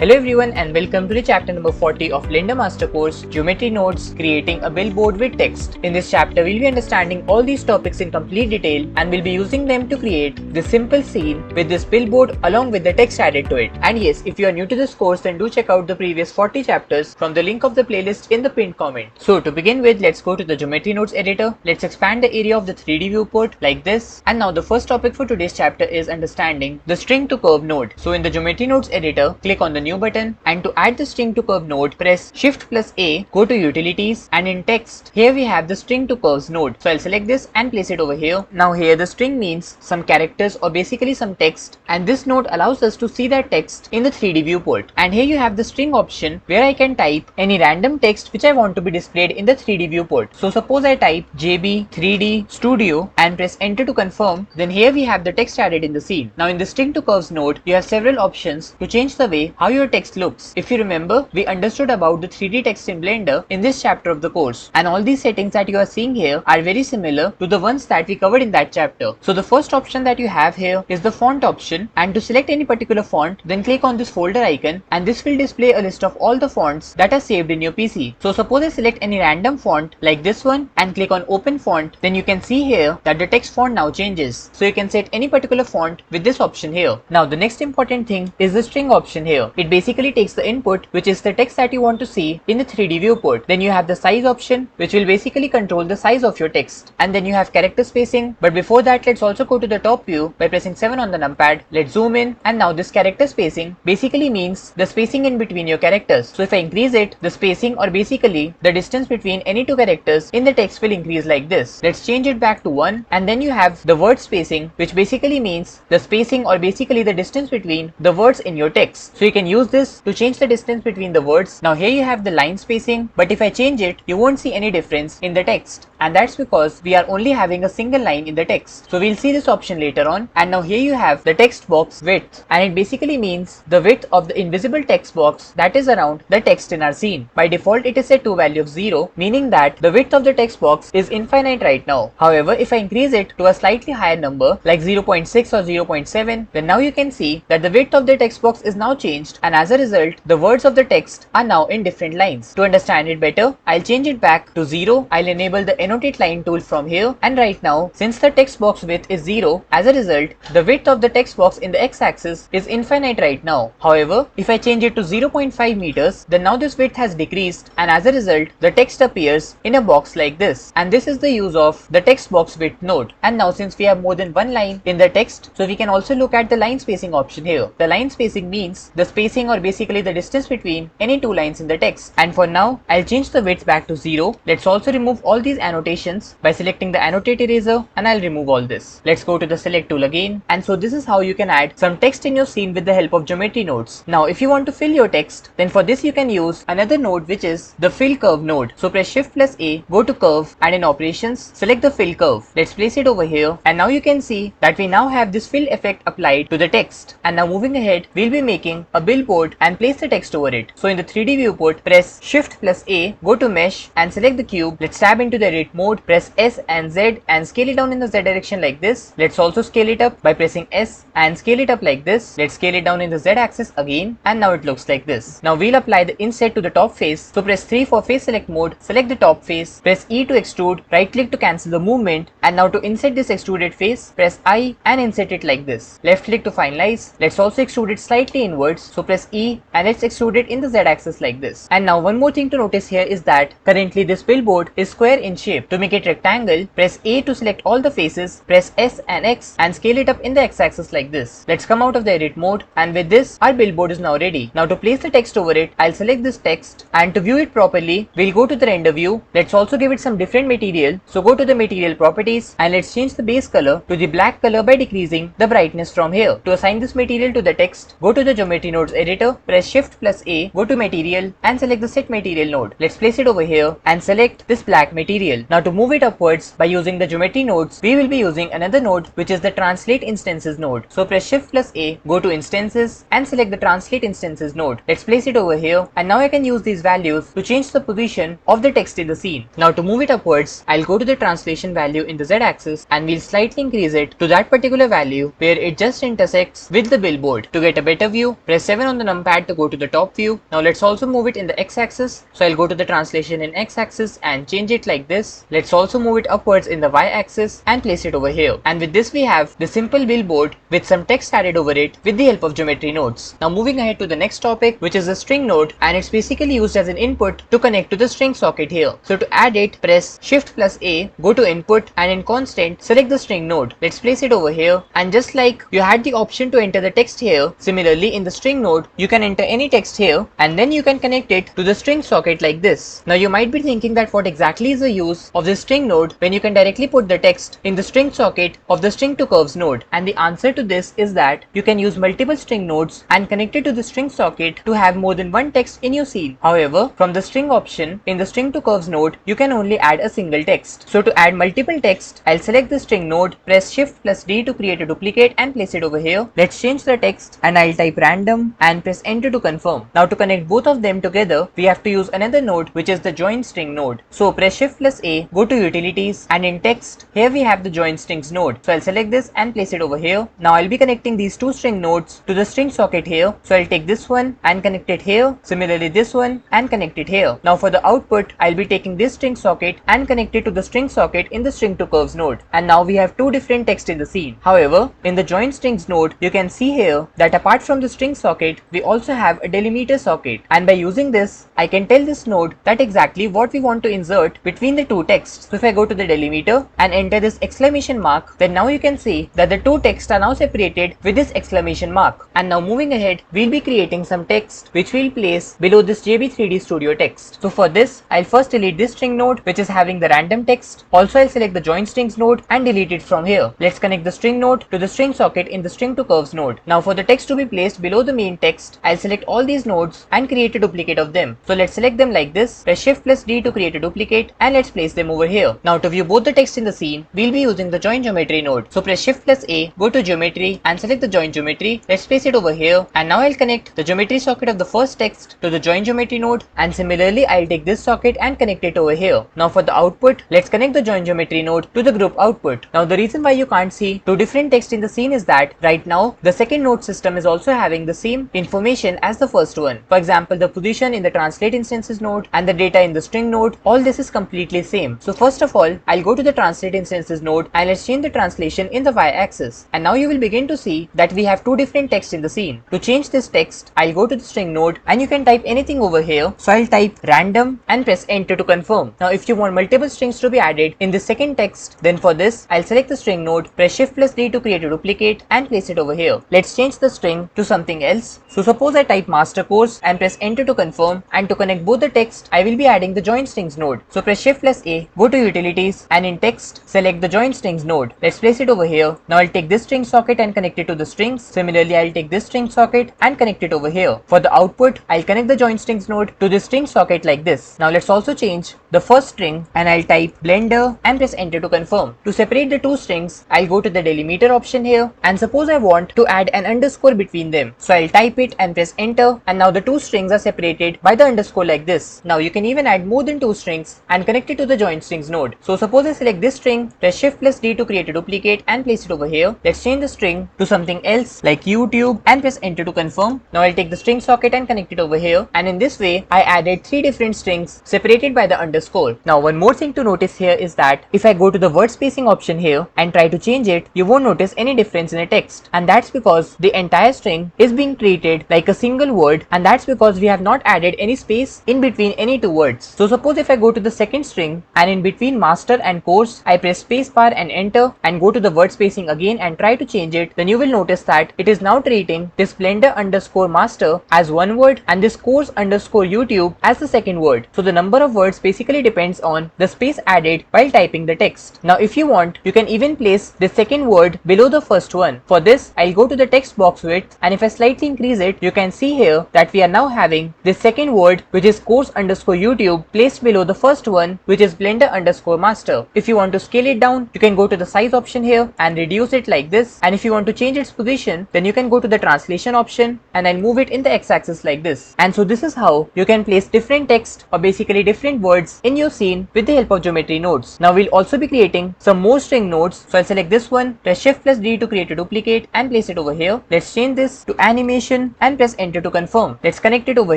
Hello everyone and welcome to the chapter number 40 of Blender Master Course Geometry Nodes Creating a Billboard with Text. In this chapter we'll be understanding all these topics in complete detail and we'll be using them to create this simple scene with this billboard along with the text added to it. And yes, if you are new to this course then do check out the previous 40 chapters from the link of the playlist in the pinned comment. So to begin with, let's go to the Geometry Nodes editor. Let's expand the area of the 3D viewport like this. And now the first topic for today's chapter is understanding the string to curve node. So in the Geometry Nodes editor, click on the new button, and to add the string to curve node, press Shift plus A, go to utilities, and in text, here we have the string to curves node. So I'll select this and place it over here. Now here the string means some characters or basically some text, and this node allows us to see that text in the 3D viewport. And here you have the string option where I can type any random text which I want to be displayed in the 3D viewport. So suppose I type JB 3D Studio and press enter to confirm, then here we have the text added in the scene. Now in the string to curves node, you have several options to change the way how your text looks. If you remember, we understood about the 3D text in Blender in this chapter of the course, and all these settings that you are seeing here are very similar to the ones that we covered in that chapter. So the first option that you have here is the font option, and to select any particular font, then click on this folder icon and this will display a list of all the fonts that are saved in your PC. So suppose I select any random font like this one and click on open font, then you can see here that the text font now changes. So you can set any particular font with this option here. Now the next important thing is the string option here. It basically takes the input, which is the text that you want to see in the 3D viewport. Then you have the size option, which will basically control the size of your text. And then you have character spacing. But before that, let's also go to the top view by pressing 7 on the numpad. Let's zoom in. And now this character spacing basically means the spacing in between your characters. So if I increase it, the spacing or basically the distance between any two characters in the text will increase like this. Let's change it back to 1. And then you have the word spacing, which basically means the spacing or basically the distance between the words in your text. So you can use this to change the distance between the words. Now here you have the line spacing, but if I change it, you won't see any difference in the text, and that's because we are only having a single line in the text. So we'll see this option later on. And now here you have the text box width, and it basically means the width of the invisible text box that is around the text in our scene. By default it is set to a value of 0, meaning that the width of the text box is infinite right now. However, if I increase it to a slightly higher number like 0.6 or 0.7, then now you can see that the width of the text box is now changed, and as a result the words of the text are now in different lines. To understand it better, I'll change it back to 0. I'll enable the annotate line tool from here, and right now since the text box width is 0, as a result the width of the text box in the x-axis is infinite right now. However, if I change it to 0.5 meters, then now this width has decreased, and as a result the text appears in a box like this. And this is the use of the text box width node. And now since we have more than one line in the text, so we can also look at the line spacing option here. The line spacing means the spacing or basically the distance between any two lines in the text. And for now, I'll change the width back to 0. Let's also remove all these annotations by selecting the annotate eraser, and I'll remove all this. Let's go to the select tool again. And so this is how you can add some text in your scene with the help of geometry nodes. Now if you want to fill your text, then for this you can use another node, which is the fill curve node. So press Shift plus A, go to curve, and in operations select the fill curve. Let's place it over here, and now you can see that we now have this fill effect applied to the text. And now moving ahead, we'll be making a billboard and place the text over it. So in the 3D viewport, press Shift plus A, go to mesh and select the cube. Let's tab into the edit mode, press S and Z and scale it down in the Z direction like this. Let's also scale it up by pressing S and scale it up like this. Let's scale it down in the Z axis again, and now it looks like this. Now we'll apply the inset to the top face. So press 3 for face select mode, select the top face, press E to extrude, right click to cancel the movement, and now to inset this extruded face, press I and inset it like this. Left click to finalize. Let's also extrude it slightly inwards, so press E and let's extrude it in the Z axis like this. And now one more thing to notice here is that currently this billboard is square in shape. To make it rectangle, press A to select all the faces, press S and X and scale it up in the X axis like this. Let's come out of the edit mode, and with this our billboard is now ready. Now to place the text over it, I'll select this text, and to view it properly we'll go to the render view. Let's also give it some different material, so go to the material properties and let's change the base color to the black color by decreasing the brightness from here. To assign this material to the text, go to the geometry nodes editor, press Shift plus A, go to material and select the set material node. Let's place it over here and select this black material. Now to move it upwards by using the geometry nodes, we will be using another node, which is the translate instances node. So press Shift plus A, go to instances and select the translate instances node. Let's place it over here, and now I can use these values to change the position of the text in the scene. Now to move it upwards, I'll go to the translation value in the Z axis and we'll slightly increase it to that particular value where it just intersects with the billboard. To get a better view, press 7 on the numpad to go to the top view. Now let's also move it in the x-axis. So I'll go to the translation in x-axis and change it like this. Let's also move it upwards in the y-axis and place it over here. And with this we have the simple billboard with some text added over it with the help of geometry nodes. Now moving ahead to the next topic, which is the string node, and it's basically used as an input to connect to the string socket here. So to add it, press Shift plus A, go to input, and in constant select the string node. Let's place it over here, and just like you had the option to enter the text here, similarly in the string node you can enter any text here and then you can connect it to the string socket like this. Now you might be thinking that what exactly is the use of this string node when you can directly put the text in the string socket of the string to curves node, and the answer to this is that you can use multiple string nodes and connect it to the string socket to have more than one text in your scene. However, from the string option in the string to curves node you can only add a single text. So to add multiple text, I'll select the string node, press Shift plus D to create a duplicate and place it over here. Let's change the text and I'll type random and press enter to confirm. Now to connect both of them together, we have to use another node, which is the join string node. So press Shift plus A, go to utilities, and in text here we have the join strings node. So I'll select this and place it over here. Now I'll be connecting these two string nodes to the string socket here. So I'll take this one and connect it here, similarly this one and connect it here. Now for the output, I'll be taking this string socket and connect it to the string socket in the string to curves node, and now we have two different text in the scene. However, in the join strings node you can see here that apart from the string socket we also have a delimiter socket, and by using this I can tell this node that exactly what we want to insert between the two texts. So if I go to the delimiter and enter this exclamation mark, then now you can see that the two texts are now separated with this exclamation mark. And now moving ahead, we'll be creating some text which we'll place below this JB3D Studio text. So for this, I'll first delete this string node which is having the random text. Also I'll select the join strings node and delete it from here. Let's connect the string node to the string socket in the string to curves node. Now for the text to be placed below the main text, I'll select all these nodes and create a duplicate of them. So let's select them like this, press Shift plus D to create a duplicate, and let's place them over here. Now to view both the text in the scene, we'll be using the join geometry node. So press Shift plus A, go to geometry and select the join geometry. Let's place it over here, and now I'll connect the geometry socket of the first text to the join geometry node, and similarly I'll take this socket and connect it over here. Now for the output, let's connect the join geometry node to the group output. Now the reason why you can't see two different text in the scene is that right now the second node system is also having the same information as the first one. For example, the position in the translate instances node and the data in the string node, all this is completely same. So first of all, I'll go to the translate instances node and let's change the translation in the y-axis, and now you will begin to see that we have two different texts in the scene. To change this text, I'll go to the string node and you can type anything over here. So I'll type random and press enter to confirm. Now if you want multiple strings to be added in the second text, then for this I'll select the string node, press Shift plus D to create a duplicate and place it over here. Let's change the string to something else. So suppose I type master course and press enter to confirm, and to connect both the text I will be adding the join strings node. So press Shift plus A, go to utilities, and in text select the join strings node. Let's place it over here. Now I'll take this string socket and connect it to the strings. Similarly I'll take this string socket and connect it over here. For the output, I'll connect the join strings node to this string socket like this. Now let's also change the first string and I'll type blender and press enter to confirm. To separate the two strings, I'll go to the delimiter option here, and suppose I want to add an underscore between them. So I'll type it and press enter, and now the two strings are separated by the underscore like this. Now you can even add more than two strings and connect it to the join strings node. So suppose I select this string, press Shift plus D to create a duplicate and place it over here. Let's change the string to something else like YouTube and press enter to confirm. Now I'll take the string socket and connect it over here, and in this way I added three different strings separated by the underscore. Now one more thing to notice here is that if I go to the word spacing option here and try to change it, you won't notice any difference in the text, and that's because the entire string is being treated like a single word, and that's because we have not added any space in between any two words. So suppose if I go to the second string and in between master and course I press spacebar and enter and go to the word spacing again and try to change it, then you will notice that it is now treating this blender underscore master as one word and this course underscore YouTube as the second word. So the number of words basically depends on the space added while typing the text. Now if you want, you can even place the second word below the first one. For this, I'll go to the text box width, and if I slightly increase it, you can see here that we are now having this second word, which is course underscore YouTube, placed below the first one, which is blender underscore master. If you want to scale it down, you can go to the size option here and reduce it like this, and if you want to change its position, then you can go to the translation option and I'll move it in the x-axis like this. And so this is how you can place different text, or basically different words, in your scene with the help of geometry nodes. Now we'll also be creating some more string nodes, so I'll select this one, press Shift plus D to create a duplicate and place it over here. Let's change this to animation position and press enter to confirm. Let's connect it over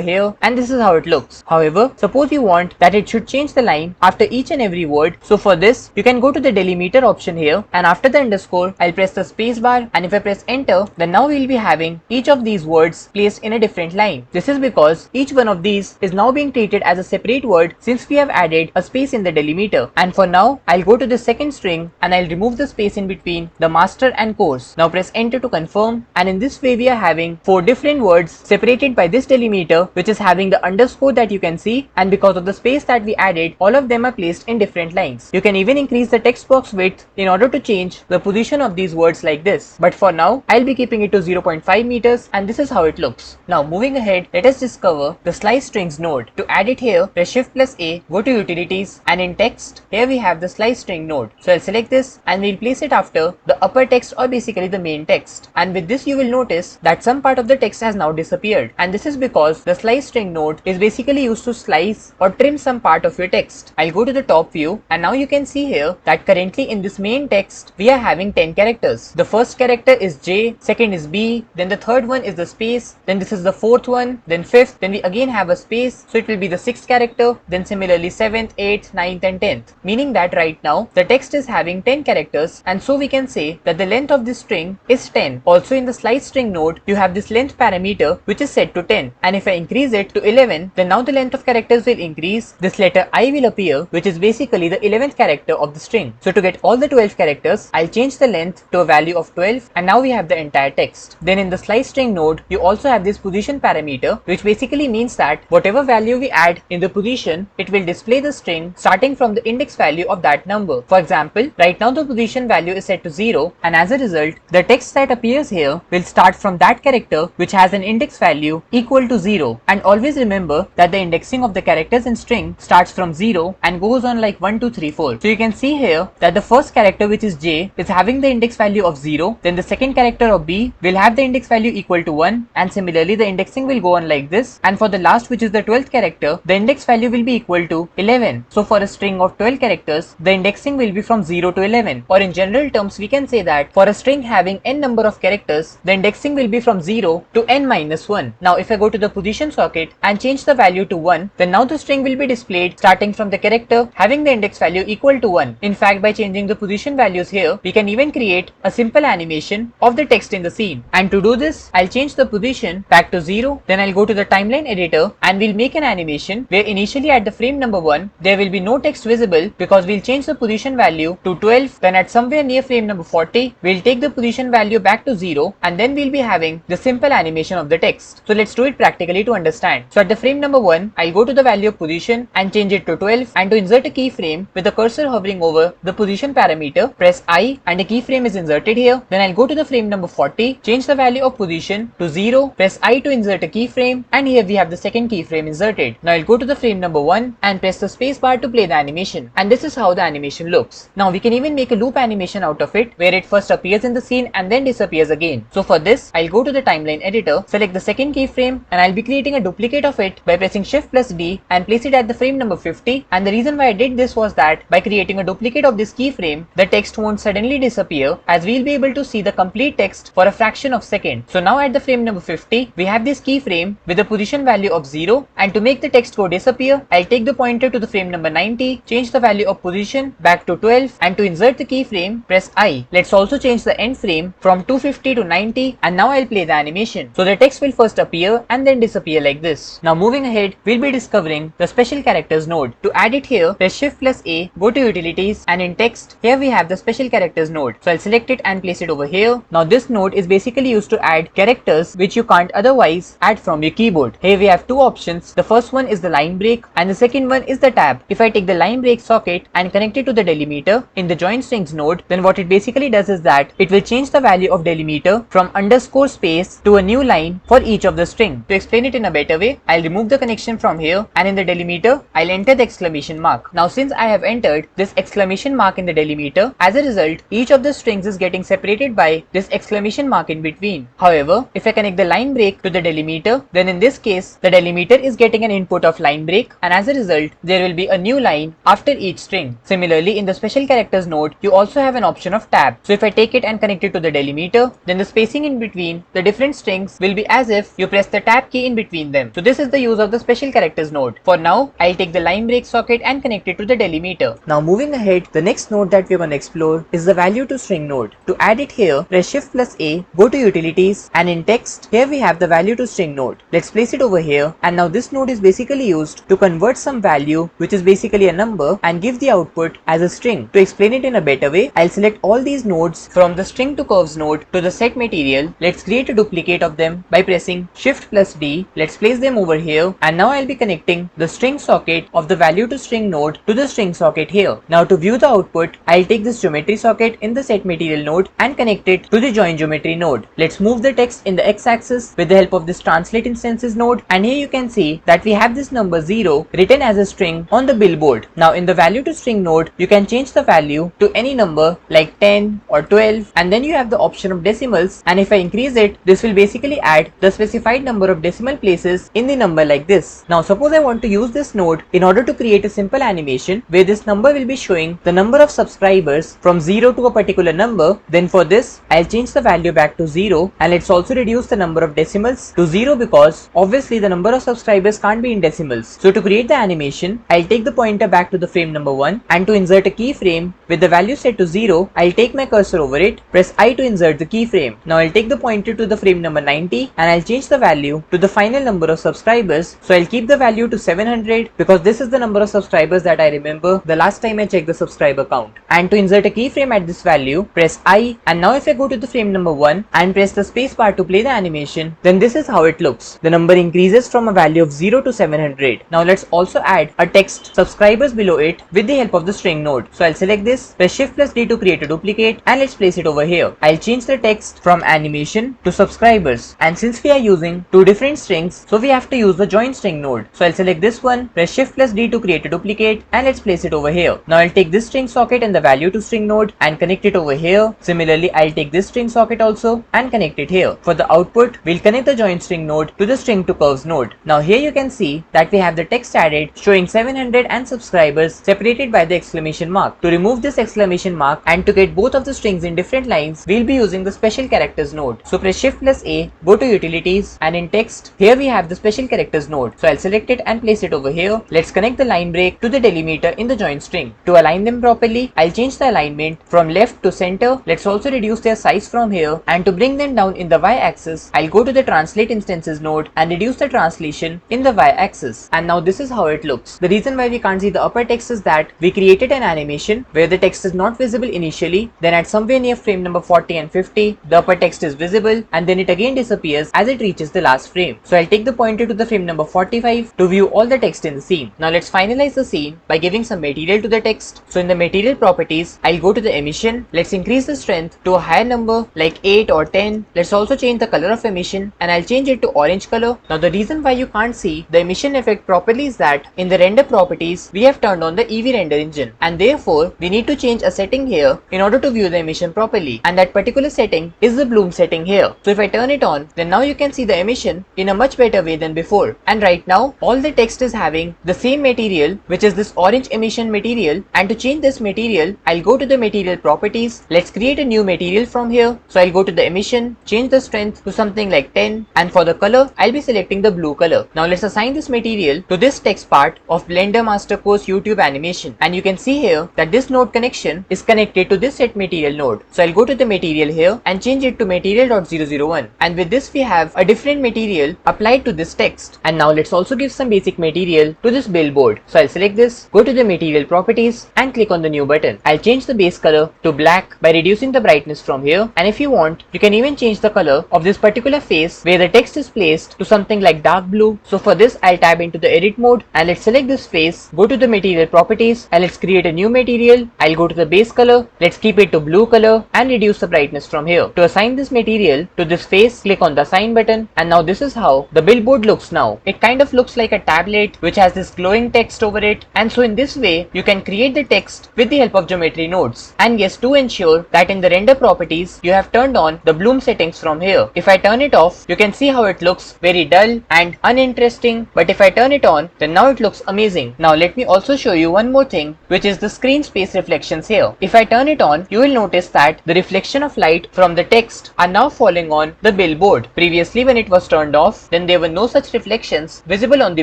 here and this is how it looks. However, suppose you want that it should change the line after each and every word. So for this, you can go to the delimiter option here and after the underscore, I'll press the space bar, and if I press enter, then now we'll be having each of these words placed in a different line. This is because each one of these is now being treated as a separate word since we have added a space in the delimiter. And for now, I'll go to the second string and I'll remove the space in between the master and course. Now press enter to confirm, and in this way we are having 4 different words separated by this delimiter, which is having the underscore that you can see, and because of the space that we added, all of them are placed in different lines. You can even increase the text box width in order to change the position of these words like this. But for now, I'll be keeping it to 0.5 meters and this is how it looks. Now moving ahead, let us discover the slice strings node. To add it here, press shift plus A, go to utilities, and in text, here we have the slice string node. So I'll select this and we'll place it after the upper text or basically the main text. And with this you will notice that some part of the text has now disappeared. And this is because the slice string node is basically used to slice or trim some part of your text. I'll go to the top view and now you can see here that currently in this main text, we are having 10 characters. The first character is J, second is B, then the third one is the space, then this is the fourth one, then fifth, then we again have a space, so it will be the sixth character, then similarly 7th, 8th, 9th and 10th. Meaning that right now, the text is having 10 characters and so we can say that the length of this string is 10. Also in the slice string node, you have this length parameter which is set to 10, and if I increase it to 11, then now the length of characters will increase. This letter I will appear, which is basically the 11th character of the string. So to get all the 12 characters, I'll change the length to a value of 12 and now we have the entire text. Then in the slice string node, you also have this position parameter, which basically means that whatever value we add in the position, it will display the string starting from the index value of that number. For example, right now the position value is set to 0 and as a result, the text that appears here will start from that character which has an index value equal to 0. And always remember that the indexing of the characters in string starts from 0 and goes on like 1, 2, 3, 4. So you can see here that the first character, which is J, is having the index value of 0, then the second character of B will have the index value equal to 1, and similarly the indexing will go on like this, and for the last, which is the 12th character, the index value will be equal to 11. So for a string of 12 characters, the indexing will be from 0 to 11, or in general terms we can say that for a string having n number of characters, the indexing will be from 0 to n minus 1. Now if I go to the position socket and change the value to 1, then now the string will be displayed starting from the character having the index value equal to 1. In fact, by changing the position values here, we can even create a simple animation of the text in the scene. And to do this, I'll change the position back to 0, then I'll go to the timeline editor and we'll make an animation where initially at the frame number 1, there will be no text visible because we'll change the position value to 12, then at somewhere near frame number 40, we'll take the position value back to 0 and then we'll be having the simple animation of the text. So let's do it practically to understand. So at the frame number 1, I'll go to the value of position and change it to 12, and to insert a keyframe with the cursor hovering over the position parameter, press I and a keyframe is inserted here. Then I'll go to the frame number 40, change the value of position to 0, press I to insert a keyframe, and here we have the second keyframe inserted. Now I'll go to the frame number 1 and press the space bar to play the animation, and this is how the animation looks. Now we can even make a loop animation out of it where it first appears in the scene and then disappears again. So for this, I'll go to the timeline editor, select the second keyframe, and I'll be creating a duplicate of it by pressing shift plus D and place it at the frame number 50. And the reason why I did this was that by creating a duplicate of this keyframe, the text won't suddenly disappear, as we'll be able to see the complete text for a fraction of a second. So now at the frame number 50, we have this keyframe with a position value of 0, and to make the text go disappear, I'll take the pointer to the frame number 90, change the value of position back to 12, and to insert the keyframe, press I. Let's also change the end frame from 250 to 90, and now I'll play the animation. So the text will first appear and then disappear like this. Now moving ahead, we'll be discovering the special characters node. To add it here, press shift plus A, go to utilities, and in text, here we have the special characters node. So I'll select it and place it over here. Now this node is basically used to add characters which you can't otherwise add from your keyboard. Here we have two options. The first one is the line break and the second one is the tab. If I take the line break socket and connect it to the delimiter in the join strings node, then what it basically does is that it will change the value of delimiter from underscore space to a new line for each of the string. To explain it in a better way, I'll remove the connection from here, and in the delimiter, I'll enter the exclamation mark. Now since I have entered this exclamation mark in the delimiter, as a result, each of the strings is getting separated by this exclamation mark in between. However, if I connect the line break to the delimiter, then in this case, the delimiter is getting an input of line break, and as a result, there will be a new line after each string. Similarly, in the special characters node, you also have an option of tab. So if I take it and connect it to the delimiter, then the spacing in between the different strings strings will be as if you press the tab key in between them. So this is the use of the special characters node. For now, I'll take the line break socket and connect it to the delimiter. Now moving ahead, the next node that we're going to explore is the value to string node. To add it here, press Shift plus A, go to utilities, and in text, here we have the value to string node. Let's place it over here, and now this node is basically used to convert some value, which is basically a number, and give the output as a string. To explain it in a better way, I'll select all these nodes from the string to curves node to the set material. Let's create a duplicate of them by pressing Shift plus D. Let's place them over here, and now I'll be connecting the string socket of the value to string node to the string socket here. Now to view the output, I'll take this geometry socket in the set material node and connect it to the join geometry node. Let's move the text in the x-axis with the help of this translate instances node, and here you can see that we have this number 0 written as a string on the billboard. Now in the value to string node, you can change the value to any number like 10 or 12, and then you have the option of decimals, and if I increase it, this will basically add the specified number of decimal places in the number like this. Now suppose I want to use this node in order to create a simple animation where this number will be showing the number of subscribers from 0 to a particular number. Then for this, I'll change the value back to 0, and let's also reduce the number of decimals to 0 because obviously the number of subscribers can't be in decimals. So to create the animation, I'll take the pointer back to the frame number 1, and to insert a keyframe with the value set to 0, I'll take my cursor over it, press I to insert the keyframe. Now I'll take the pointer to the frame number 90, and I'll change the value to the final number of subscribers. So I'll keep the value to 700 because this is the number of subscribers that I remember the last time I checked the subscriber count. And to insert a keyframe at this value, press I, and now if I go to the frame number 1 and press the space bar to play the animation, then this is how it looks. The number increases from a value of 0 to 700. Now let's also add a text subscribers below it with the help of the string node. So I'll select this, press Shift plus D to create a duplicate, and let's place it over here. I'll change the text from animation to subscribers, and since we are using two different strings, so we have to use the join string node. So I'll select this one, press Shift plus D to create a duplicate, and let's place it over here. Now I'll take this string socket and the value to string node and connect it over here. Similarly, I'll take this string socket also and connect it here. For the output, we'll connect the join string node to the string to curves node. Now here you can see that we have the text added showing 700 and subscribers separated by the exclamation mark. To remove this exclamation mark and to get both of the strings in different lines, we'll be using the special characters node. So press Shift plus A, go to utilities, and in text, here we have the special characters node. So I'll select it and place it over here. Let's connect the line break to the delimiter in the join string. To align them properly, I'll change the alignment from left to center. Let's also reduce their size from here, and to bring them down in the y-axis, I'll go to the translate instances node and reduce the translation in the y-axis. And now this is how it looks. The reason why we can't see the upper text is that we created an animation where the text is not visible initially, then at somewhere near frame number 40 and 50, the upper text is visible, and then it again disappears as it reaches the last frame. So I'll take the pointer to the frame number 45 to view all the text in the scene. Now let's finalize the scene by giving some material to the text. So in the material properties, I'll go to the emission. Let's increase the strength to a higher number like 8 or 10. Let's also change the color of emission, and I'll change it to orange color. Now the reason why you can't see the emission effect properly is that in the render properties, we have turned on the Eevee render engine, and therefore we need to change a setting here in order to view the emission properly, and that particular setting is the bloom setting here. So if I turn it on, then now you can see the emission in a much better way than before. And right now all the text is having the same material, which is this orange emission material, and to change this material, I'll go to the material properties. Let's create a new material from here. So I'll go to the emission, change the strength to something like 10, and for the color, I'll be selecting the blue color. Now let's assign this material to this text part of Blender Master Course YouTube animation, and you can see here that this node connection is connected to this set material node. So I'll go to the material here and change it to material.001, and with this we have a different material applied to this text. And now let's also give some basic material to this billboard. So I'll select this, go to the material properties, and click on the new button. I'll change the base color to black by reducing the brightness from here, and if you want, you can even change the color of this particular face where the text is placed to something like dark blue. So for this, I'll tab into the edit mode, and let's select this face, go to the material properties, and let's create a new material. I'll go to the base color, let's keep it to blue color, and reduce the brightness from here. To assign this material to this face, click on the assign button, and now this is how the billboard looks now. It kind of looks like a tablet which has this glowing text over it, and so in this way you can create the text with the help of geometry nodes. And yes, to ensure that in the render properties you have turned on the bloom settings from here. If I turn it off, you can see how it looks very dull and uninteresting, but if I turn it on, then now it looks amazing. Now let me also show you one more thing, which is the screen space reflections here. If I turn it on, you will notice that the reflection of light from the text are now falling on the the billboard. Previously when it was turned off, then there were no such reflections visible on the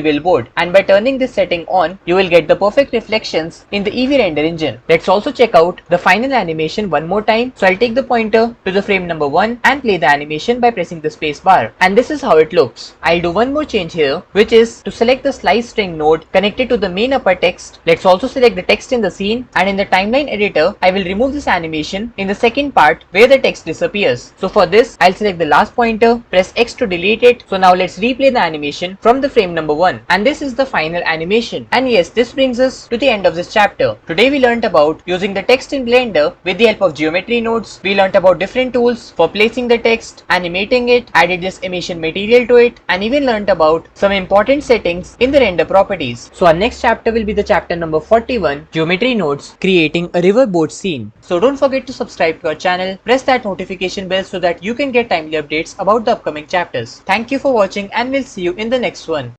billboard, and by turning this setting on, you will get the perfect reflections in the Eevee render engine. Let's also check out the final animation one more time. So I'll take the pointer to the frame number 1 and play the animation by pressing the space bar, and this is how it looks. I'll do one more change here, which is to select the slice string node connected to the main upper text. Let's also select the text in the scene, and in the timeline editor, I will remove this animation in the second part where the text disappears. So for this, I'll select the last pointer, press X to delete it. So now let's replay the animation from the frame number 1, and this is the final animation. And yes, this brings us to the end of this chapter. Today we learnt about using the text in Blender with the help of geometry nodes. We learnt about different tools for placing the text, animating it, added this emission material to it, and even learnt about some important settings in the render properties. So our next chapter will be the chapter number 41, Geometry Nodes, creating a riverboat scene. So don't forget to subscribe to our channel, press that notification bell so that you can get timely updates about the upcoming chapters. Thank you for watching, and we'll see you in the next one.